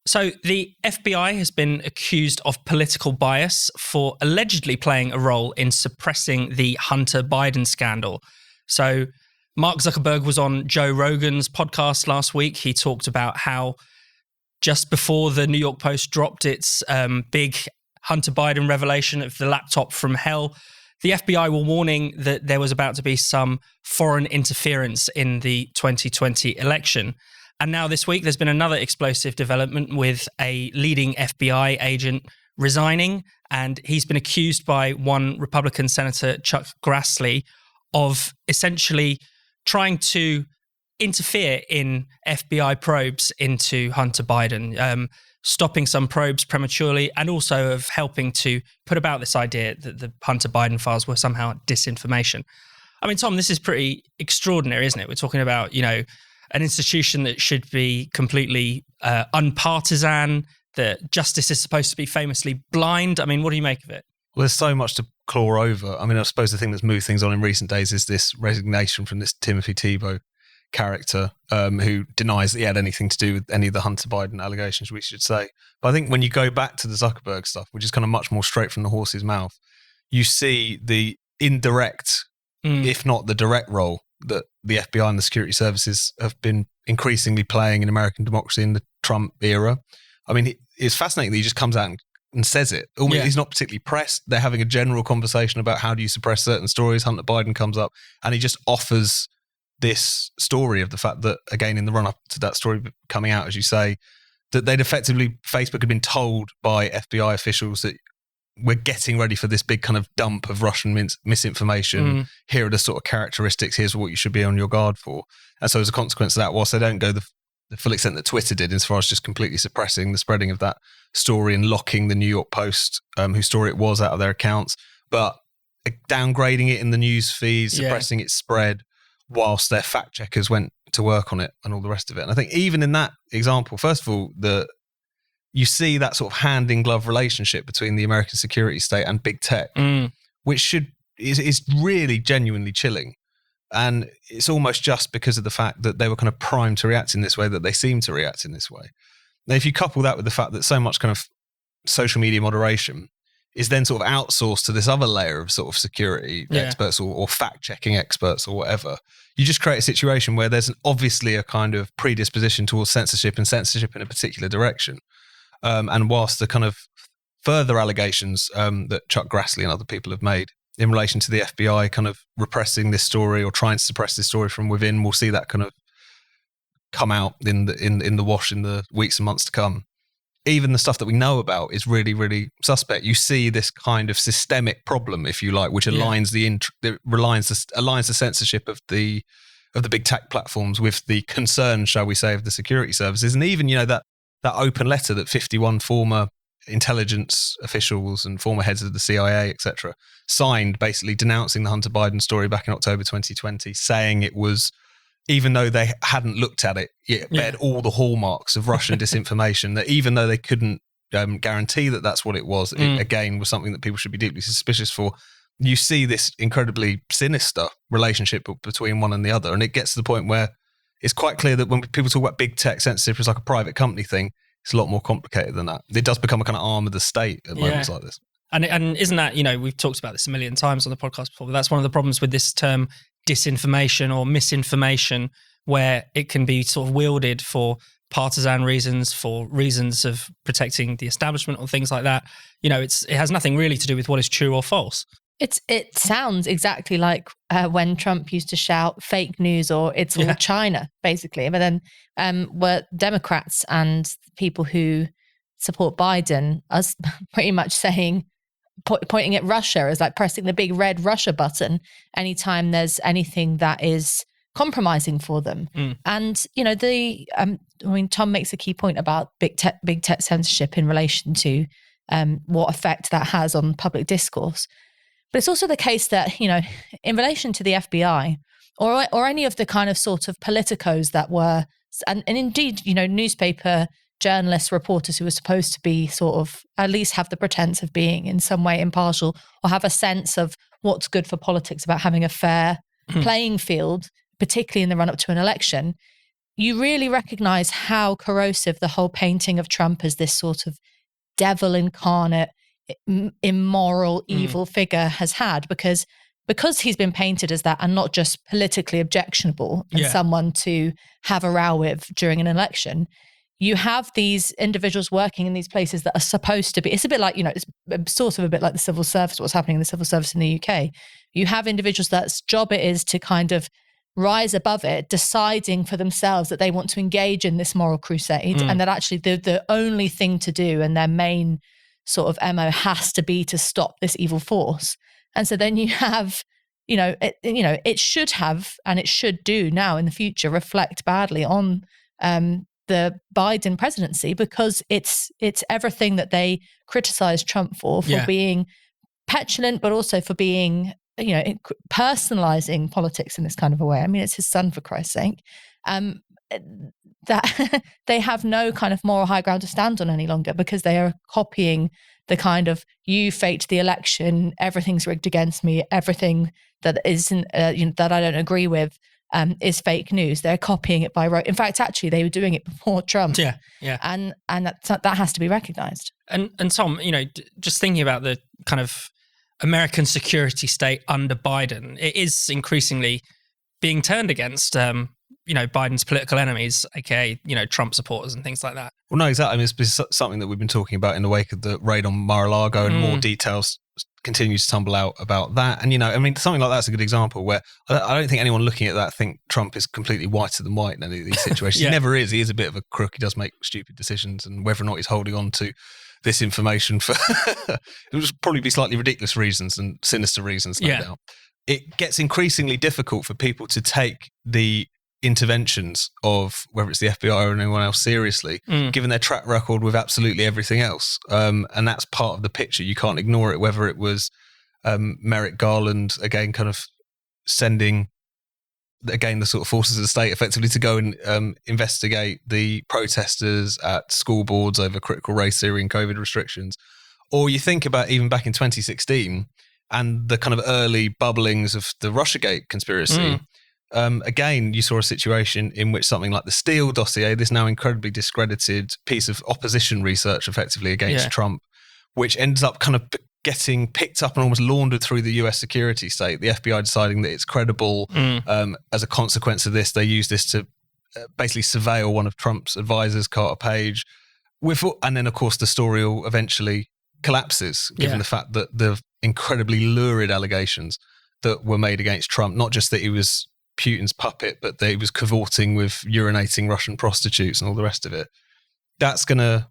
So the FBI has been accused of political bias for allegedly playing a role in suppressing the Hunter Biden scandal. So Mark Zuckerberg was on Joe Rogan's podcast last week. He talked about how just before the New York Post dropped its big Hunter Biden revelation of the laptop from hell, the FBI were warning that there was about to be some foreign interference in the 2020 election. And now this week, there's been another explosive development with a leading FBI agent resigning. And he's been accused by one Republican Senator, Chuck Grassley, of essentially trying to interfere in FBI probes into Hunter Biden, stopping some probes prematurely, and also of helping to put about this idea that the Hunter Biden files were somehow disinformation. I mean, Tom, this is pretty extraordinary, isn't it? We're talking about, an institution that should be completely unpartisan, that justice is supposed to be famously blind. I mean, what do you make of it? Well, there's so much to claw over. I mean, I suppose the thing that's moved things on in recent days is this resignation from this Timothy Tebow character who denies that he had anything to do with any of the Hunter Biden allegations, we should say. But I think when you go back to the Zuckerberg stuff, which is kind of much more straight from the horse's mouth, you see the indirect, if not the direct role that the FBI and the security services have been increasingly playing in American democracy in the Trump era. I mean, it's fascinating that he just comes out and says it. He's not particularly pressed. They're having a general conversation about how do you suppress certain stories. Hunter Biden comes up and he just offers this story of the fact that, again, in the run-up to that story coming out, as you say, that they'd effectively, Facebook had been told by FBI officials that we're getting ready for this big kind of dump of Russian misinformation. Here are the sort of characteristics. Here's what you should be on your guard for. And so as a consequence of that, whilst they don't go the full extent that Twitter did, as far as just completely suppressing the spreading of that story and locking the New York Post, whose story it was, out of their accounts, but downgrading it in the news feed, suppressing its spread, whilst their fact checkers went to work on it and all the rest of it. And I think even in that example, first of all, you see that sort of hand-in-glove relationship between the American security state and big tech, which is really genuinely chilling. And it's almost just because of the fact that they were kind of primed to react in this way that they seem to react in this way. Now, if you couple that with the fact that so much kind of social media moderation is then sort of outsourced to this other layer of sort of security experts or fact-checking experts or whatever, you just create a situation where there's obviously a kind of predisposition towards censorship and censorship in a particular direction. And whilst the kind of further allegations that Chuck Grassley and other people have made in relation to the FBI kind of repressing this story or trying to suppress this story from within, we'll see that kind of come out in the wash in the weeks and months to come. Even the stuff that we know about is really, really suspect. You see this kind of systemic problem, if you like, which aligns aligns the censorship of the big tech platforms with the concerns, shall we say, of the security services. And even, that open letter that 51 former intelligence officials and former heads of the CIA, etc., signed, basically denouncing the Hunter Biden story back in October 2020, saying it was, even though they hadn't looked at it, it bared all the hallmarks of Russian disinformation, that even though they couldn't guarantee that that's what it was, it again was something that people should be deeply suspicious for. You see this incredibly sinister relationship between one and the other. And it gets to the point where it's quite clear that when people talk about big tech censorship as like a private company thing, it's a lot more complicated than that. It does become a kind of arm of the state at moments like this. And isn't that, we've talked about this a million times on the podcast before, but that's one of the problems with this term disinformation or misinformation, where it can be sort of wielded for partisan reasons, for reasons of protecting the establishment or things like that. It has nothing really to do with what is true or false. It sounds exactly like when Trump used to shout fake news or it's all China, basically. But then were Democrats and people who support Biden are pretty much saying, pointing at Russia as like pressing the big red Russia button anytime there's anything that is compromising for them. And, Tom makes a key point about big tech censorship in relation to what effect that has on public discourse. But it's also the case that, in relation to the FBI or any of the kind of sort of politicos that were, and indeed, newspaper journalists, reporters who were supposed to be sort of at least have the pretense of being in some way impartial or have a sense of what's good for politics about having a fair playing field, particularly in the run up to an election. you really recognize how corrosive the whole painting of Trump as this sort of devil incarnate, immoral, evil figure has had, because he's been painted as that and not just politically objectionable and someone to have a row with during an election. You have these individuals working in these places that are supposed to be, it's a bit like, it's sort of a bit like the civil service, what's happening in the civil service in the UK. You have individuals that's job it is to kind of rise above it, deciding for themselves that they want to engage in this moral crusade, and that actually the only thing to do and their main sort of MO has to be to stop this evil force. And so then you have, it should have, and it should do now in the future, reflect badly on the Biden presidency, because it's everything that they criticized Trump for being petulant, but also for being, personalizing politics in this kind of a way. I mean, it's his son, for Christ's sake. That they have no kind of moral high ground to stand on any longer, because they are copying the kind of, you faked the election, everything's rigged against me, everything that isn't, that I don't agree with is fake news. They're copying it by rote. In fact, actually, they were doing it before Trump. Yeah. And that has to be recognized. And Tom, just thinking about the kind of American security state under Biden, it is increasingly being turned against, Biden's political enemies, aka, Trump supporters and things like that. Well, no, exactly. I mean, it's something that we've been talking about in the wake of the raid on Mar-a-Lago, and more details continue to tumble out about that. And, something like that's a good example where I don't think anyone looking at that think Trump is completely whiter than white in any of these situations. He never is. He is a bit of a crook. He does make stupid decisions, and whether or not he's holding on to this information for it would probably be slightly ridiculous reasons and sinister reasons, no doubt. It gets increasingly difficult for people to take the interventions of whether it's the FBI or anyone else seriously, given their track record with absolutely everything else. And that's part of the picture. You can't ignore it, whether it was Merrick Garland, again, kind of sending, again, the sort of forces of the state effectively to go and investigate the protesters at school boards over critical race theory and COVID restrictions. Or you think about even back in 2016 and the kind of early bubblings of the Russiagate conspiracy. Again, you saw a situation in which something like the Steele Dossier, this now incredibly discredited piece of opposition research effectively against Trump, which ends up kind of getting picked up and almost laundered through the US security state, the FBI deciding that it's credible. As a consequence of this, they use this to basically surveil one of Trump's advisors, Carter Page. And then, of course, the story will eventually collapses, given the fact that the incredibly lurid allegations that were made against Trump, not just that he was Putin's puppet, but that he was cavorting with urinating Russian prostitutes and all the rest of it. That's going to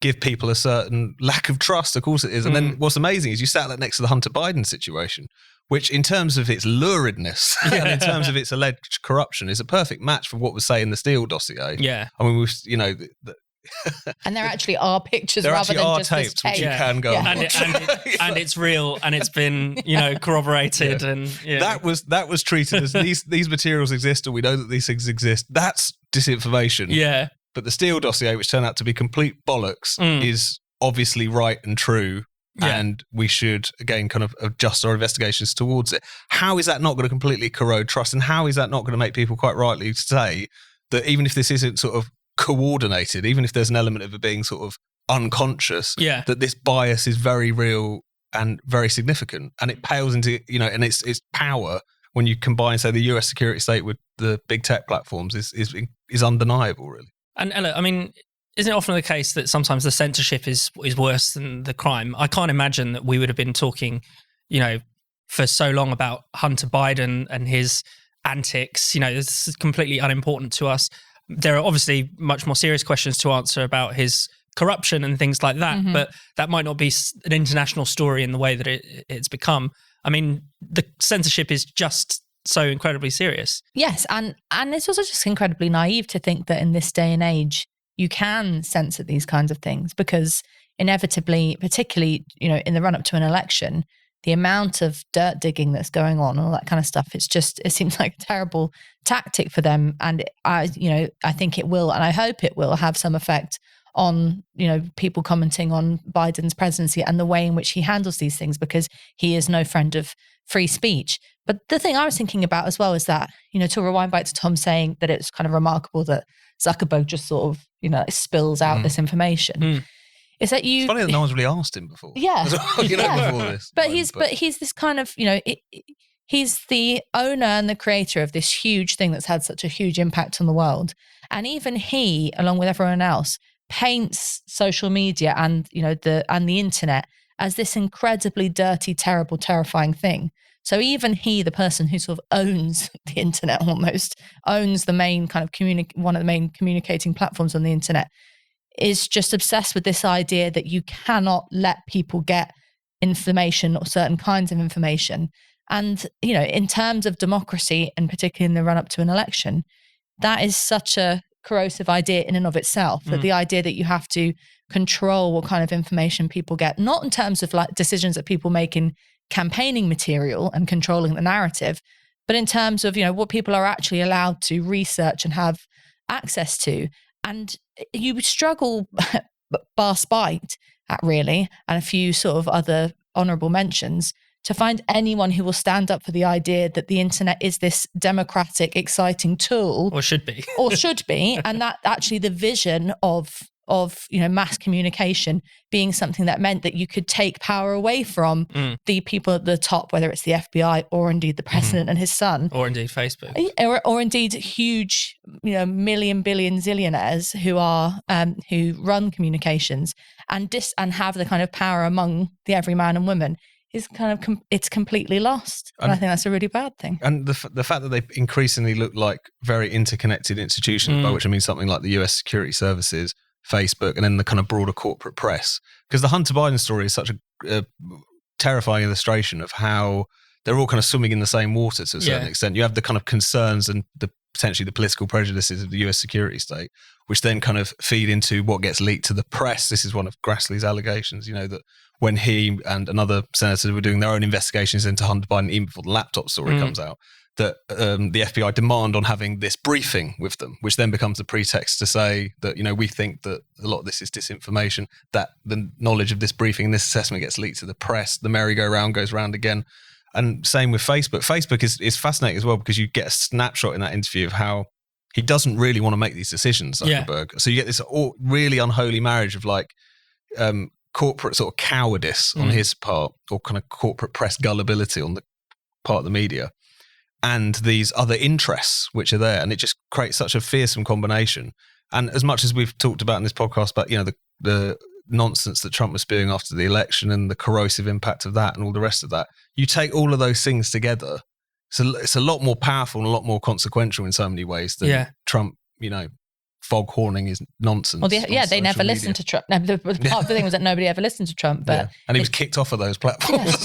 give people a certain lack of trust. Of course it is. And then what's amazing is you sat that next to the Hunter Biden situation, which in terms of its luridness and in terms of its alleged corruption is a perfect match for what was say in the Steele dossier. Yeah. I mean, and there actually are pictures there rather actually than are just tapes, this tape. which you can go and watch. And it's real, and it's been, corroborated. And that was treated as these materials exist, and we know that these things exist. That's disinformation. Yeah. But the Steele dossier, which turned out to be complete bollocks, is obviously right and true. Yeah. And we should, again, kind of adjust our investigations towards it. How is that not going to completely corrode trust? And how is that not going to make people quite rightly say that even if this isn't sort of coordinated, even if there's an element of it being sort of unconscious, that this bias is very real and very significant, and it pales into, and its power when you combine, say, the US security state with the big tech platforms is undeniable, really. And Ella, I mean, isn't it often the case that sometimes the censorship is worse than the crime? I can't imagine that we would have been talking, for so long about Hunter Biden and his antics. This is completely unimportant to us. There are obviously much more serious questions to answer about his corruption and things like that, but that might not be an international story in the way that it's become. I mean, the censorship is just so incredibly serious. Yes, and it's also just incredibly naive to think that in this day and age you can censor these kinds of things, because inevitably, particularly in the run-up to an election, the amount of dirt digging that's going on, all that kind of stuff, it seems like a terrible tactic for them. And I think it will, and I hope it will have some effect on, people commenting on Biden's presidency and the way in which he handles these things, because he is no friend of free speech. But the thing I was thinking about as well is that, to rewind back to Tom saying that it's kind of remarkable that Zuckerberg just sort of, spills out this information. Is that It's funny that no one's really asked him before. Yeah. Before this. But he's this kind of, he's the owner and the creator of this huge thing that's had such a huge impact on the world. And even he, along with everyone else, paints social media and, the internet as this incredibly dirty, terrible, terrifying thing. So even he, the person who sort of owns the internet, almost owns the main kind of one of the main communicating platforms on the internet, is just obsessed with this idea that you cannot let people get information or certain kinds of information. And, in terms of democracy, and particularly in the run up to an election, that is such a corrosive idea in and of itself, that the idea that you have to control what kind of information people get, not in terms of like decisions that people make in campaigning material and controlling the narrative, but in terms of, what people are actually allowed to research and have access to. And you struggle, bar Spite, at really, and a few sort of other honourable mentions, to find anyone who will stand up for the idea that the internet is this democratic, exciting tool. Or should be. And that actually the vision of mass communication being something that meant that you could take power away from the people at the top, whether it's the FBI or indeed the president and his son. Or indeed Facebook. Or indeed huge, million, billion zillionaires who run communications and have the kind of power among the everyman and woman. Is kind of it's completely lost, and I think that's a really bad thing. And the fact that they increasingly look like very interconnected institutions, by which I mean something like the US security services, Facebook, and then the kind of broader corporate press. Because the Hunter Biden story is such a terrifying illustration of how they're all kind of swimming in the same water to a certain extent. You have the kind of concerns and potentially the political prejudices of the US security state, which then kind of feed into what gets leaked to the press. This is one of Grassley's allegations, that when he and another senator were doing their own investigations into Hunter Biden, even before the laptop story comes out, that the FBI demand on having this briefing with them, which then becomes the pretext to say that, we think that a lot of this is disinformation, that the knowledge of this briefing and this assessment gets leaked to the press, the merry-go-round goes round again. And same with Facebook. Facebook is fascinating as well, because you get a snapshot in that interview of how he doesn't really want to make these decisions, Zuckerberg. Yeah. So you get this really unholy marriage of like corporate sort of cowardice on his part, or kind of corporate press gullibility on the part of the media, and these other interests which are there. And it just creates such a fearsome combination. And as much as we've talked about in this podcast about, the nonsense that Trump was spewing after the election and the corrosive impact of that and all the rest of that, you take all of those things together, so it's a lot more powerful and a lot more consequential in so many ways than Trump, foghorning is nonsense. Well, they never listened to Trump. No, part of the thing was that nobody ever listened to Trump. But and he was kicked off of those platforms.